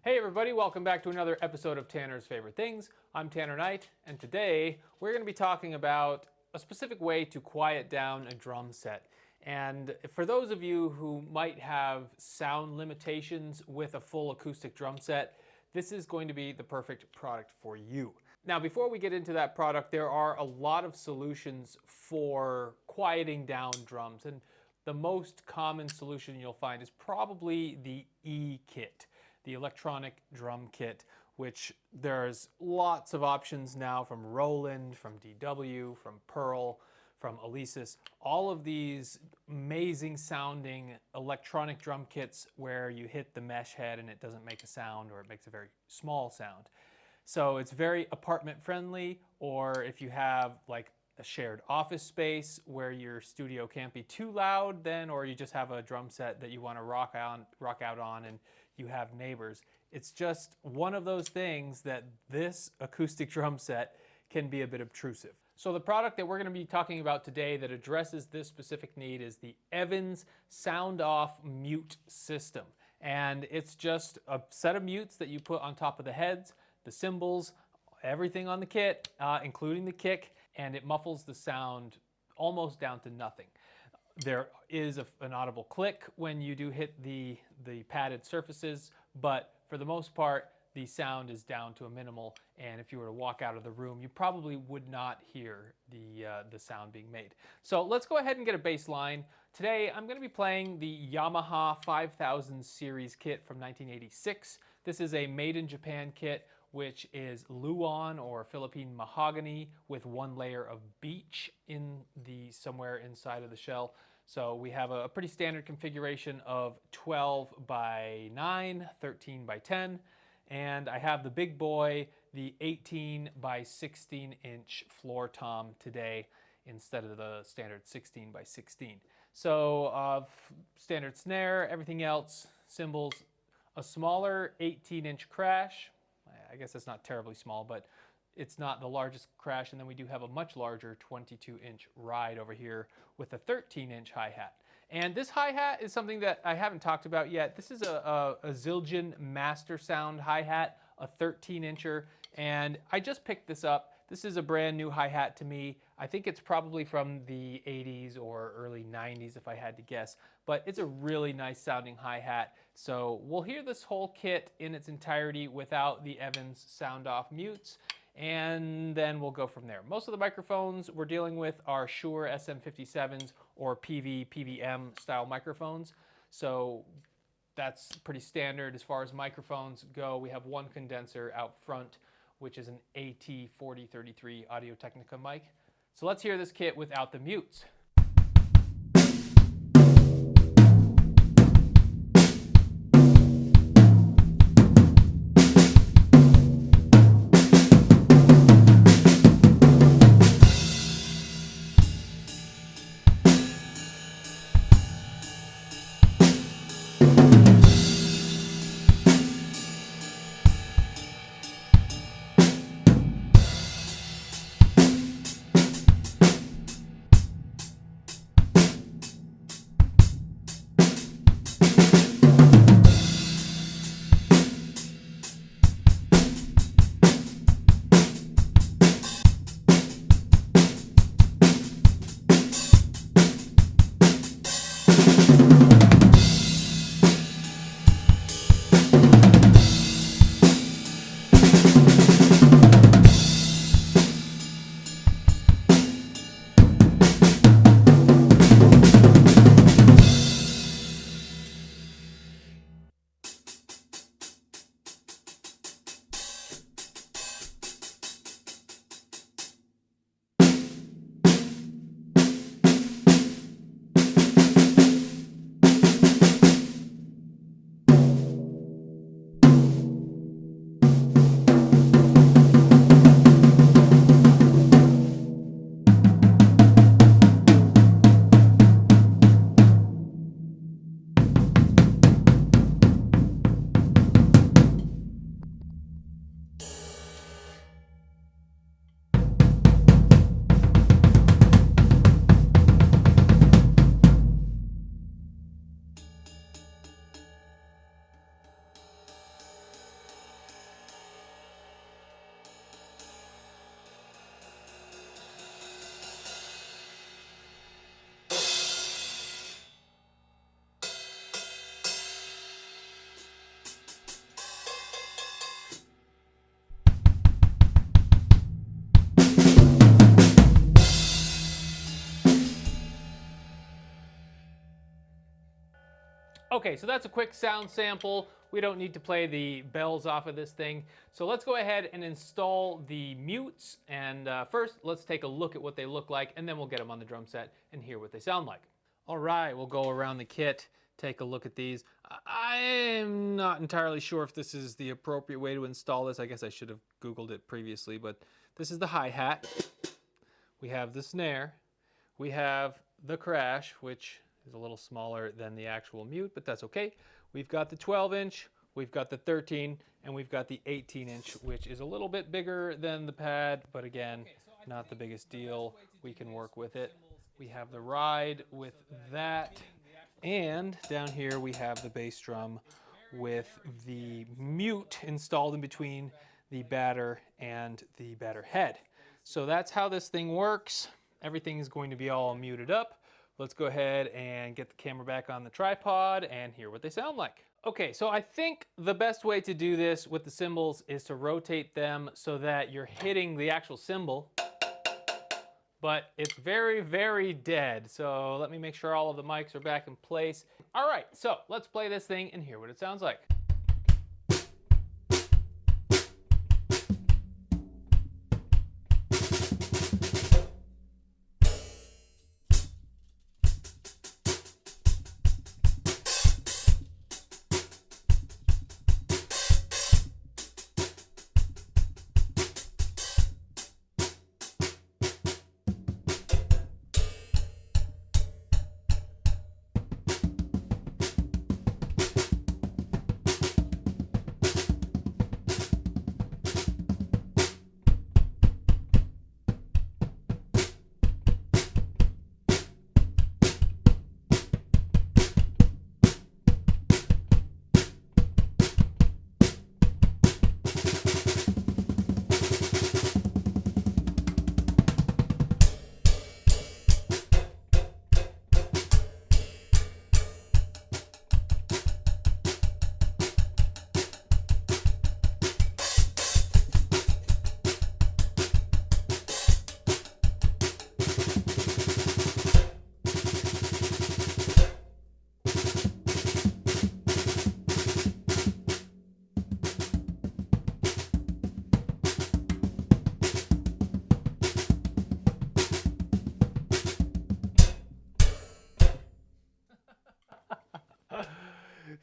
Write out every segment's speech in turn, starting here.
Hey everybody, welcome back to another episode of Tanner's Favorite Things. I'm Tanner Knight, and today we're going to be talking about a specific way to quiet down a drum set. And for those of you who might have sound limitations with a full acoustic drum set, this is going to be the perfect product for you. Now, before we get into that product, there are a lot of solutions for quieting down drums, and the most common solution you'll find is probably the E-kit. The electronic drum kit, which there's lots of options now from Roland, from DW, from Pearl, from Alesis. All of these amazing sounding electronic drum kits where you hit the mesh head and it doesn't make a sound, or it makes a very small sound. So it's very apartment friendly, or if you have like a shared office space where your studio can't be too loud then, or you just have a drum set that you want to rock out on and you have neighbors. It's just one of those things that this acoustic drum set can be a bit obtrusive. So the product that we're going to be talking about today that addresses this specific need is the Evans Soundoff Mute system. And it's just a set of mutes that you put on top of the heads, the cymbals, everything on the kit, including the kick, and it muffles the sound almost down to nothing. There is an audible click when you do hit the padded surfaces, but for the most part, the sound is down to a minimal, and if you were to walk out of the room, you probably would not hear the sound being made. So let's go ahead and get a bass line. Today, I'm going to be playing the Yamaha 5000 series kit from 1986. This is a made in Japan kit, which is Luan or Philippine mahogany with one layer of beech somewhere inside of the shell. So we have a pretty standard configuration of 12 by 9, 13 by 10, and I have the big boy, the 18 by 16 inch floor tom today instead of the standard 16 by 16. So standard snare, everything else, cymbals, a smaller 18-inch crash. I guess that's not terribly small, but it's not the largest crash. And then we do have a much larger 22-inch ride over here with a 13-inch hi-hat. And this hi-hat is something that I haven't talked about yet. This is a Zildjian Master Sound hi-hat, a 13-incher, and I just picked this up. This is a brand new hi-hat to me. I think it's probably from the 80s or early 90s if I had to guess, but it's a really nice sounding hi-hat. So we'll hear this whole kit in its entirety without the Evans Soundoff Mutes, and then we'll go from there. Most of the microphones we're dealing with are Shure SM57s or PVM style microphones. So that's pretty standard as far as microphones go. We have one condenser out front, which is an AT4033 Audio-Technica mic. So let's hear this kit without the mutes. Okay, so that's a quick sound sample. We don't need to play the bells off of this thing. So let's go ahead and install the mutes. And first, let's take a look at what they look like, and then we'll get them on the drum set and hear what they sound like. All right, we'll go around the kit, take a look at these. I'm not entirely sure if this is the appropriate way to install this. I guess I should have Googled it previously, but this is the hi-hat. We have the snare. We have the crash, which is a little smaller than the actual mute, but that's okay. We've got the 12-inch, we've got the 13, and we've got the 18-inch, which is a little bit bigger than the pad, but again, not the biggest deal. We can work with it. We have the ride with that, and down here we have the bass drum with the mute installed in between the batter and the batter head. So that's how this thing works. Everything is going to be all muted up. Let's go ahead and get the camera back on the tripod and hear what they sound like. Okay, so I think the best way to do this with the cymbals is to rotate them so that you're hitting the actual cymbal, but it's very, very dead. So let me make sure all of the mics are back in place. All right, so let's play this thing and hear what it sounds like.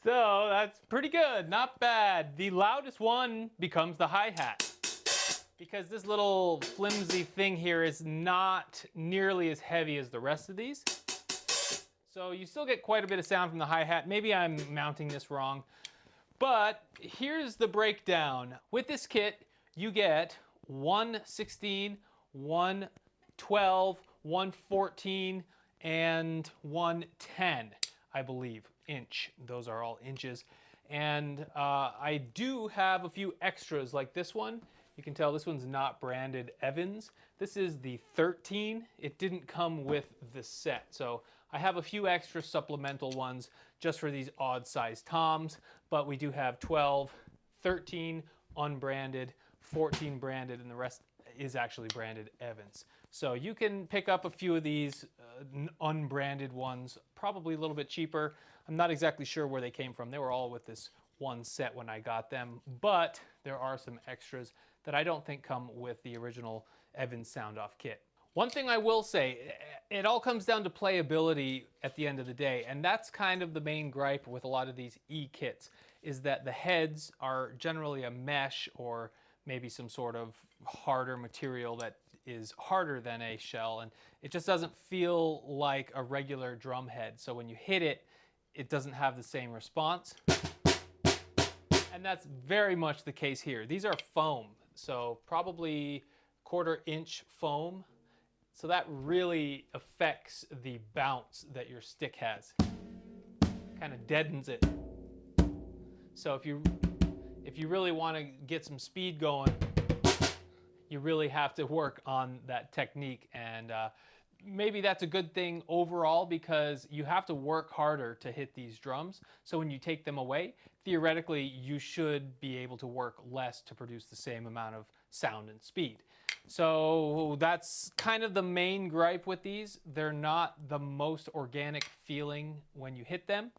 So that's pretty good, not bad. The loudest one becomes the hi-hat, because this little flimsy thing here is not nearly as heavy as the rest of these. So you still get quite a bit of sound from the hi-hat. Maybe I'm mounting this wrong, but here's the breakdown. With this kit, you get 116, 112, 114, and 110, I believe, inch. Those are all inches. And I do have a few extras like this one. You can tell this one's not branded Evans. This is the 13. It didn't come with the set. So I have a few extra supplemental ones just for these odd size toms, but we do have 12, 13 unbranded, 14 branded, and the rest is actually branded Evans. So you can pick up a few of these unbranded ones, probably a little bit cheaper. I'm not exactly sure where they came from. They were all with this one set when I got them, but there are some extras that I don't think come with the original Evans Soundoff kit. One thing I will say, it all comes down to playability at the end of the day, and that's kind of the main gripe with a lot of these E-kits, is that the heads are generally a mesh or maybe some sort of harder material that is harder than a shell, and it just doesn't feel like a regular drum head. So when you hit it, it doesn't have the same response. And that's very much the case here. These are foam, so probably 1/4 inch foam. So that really affects the bounce that your stick has. Kind of deadens it. So if you really want to get some speed going, you really have to work on that technique. And maybe that's a good thing overall, because you have to work harder to hit these drums. So when you take them away, theoretically, you should be able to work less to produce the same amount of sound and speed. So that's kind of the main gripe with these. They're not the most organic feeling when you hit them.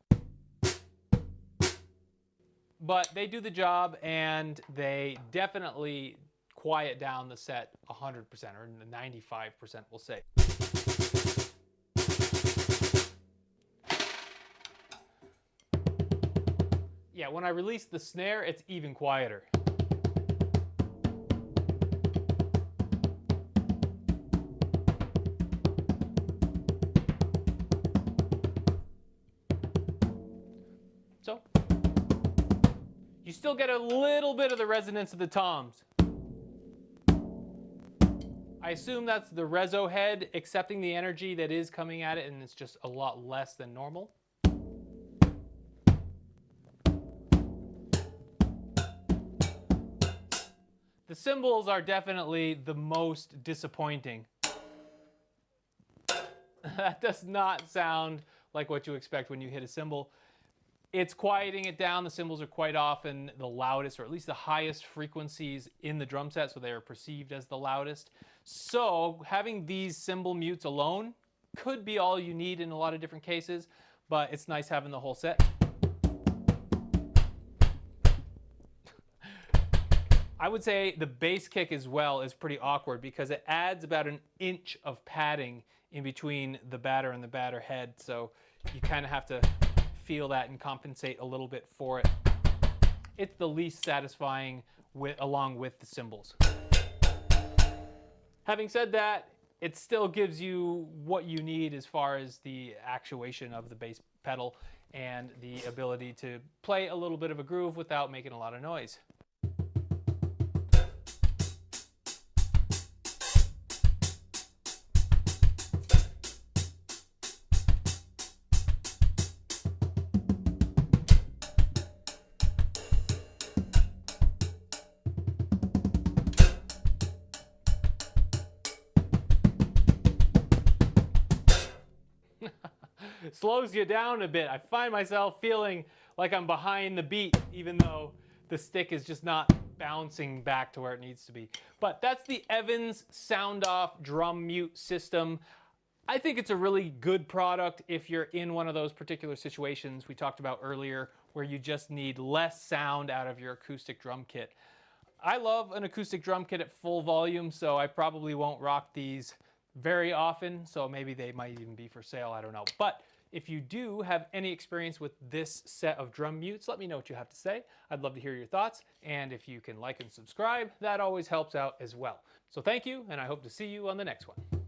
but they do the job, and they definitely quiet down the set 100% or 95%, we'll say. Yeah, when I release the snare, it's even quieter. So, you still get a little bit of the resonance of the toms. I assume that's the reso head accepting the energy that is coming at it, and it's just a lot less than normal. The cymbals are definitely the most disappointing. That does not sound like what you expect when you hit a cymbal. It's quieting it down. The cymbals are quite often the loudest, or at least the highest frequencies in the drum set, so they are perceived as the loudest. So having these cymbal mutes alone could be all you need in a lot of different cases, but it's nice having the whole set. I would say the bass kick as well is pretty awkward because it adds about an inch of padding in between the batter and the batter head, so you kind of have to feel that and compensate a little bit for it. It's the least satisfying along with the cymbals. Having said that, it still gives you what you need as far as the actuation of the bass pedal and the ability to play a little bit of a groove without making a lot of noise. Slows you down a bit. I find myself feeling like I'm behind the beat, even though the stick is just not bouncing back to where it needs to be. But that's the Evans Soundoff Drum Mute system. I think it's a really good product if you're in one of those particular situations we talked about earlier where you just need less sound out of your acoustic drum kit. I love an acoustic drum kit at full volume, so I probably won't rock these very often, so maybe they might even be for sale, I don't know. But if you do have any experience with this set of drum mutes, let me know what you have to say. I'd love to hear your thoughts, and if you can like and subscribe, that always helps out as well. So thank you, and I hope to see you on the next one.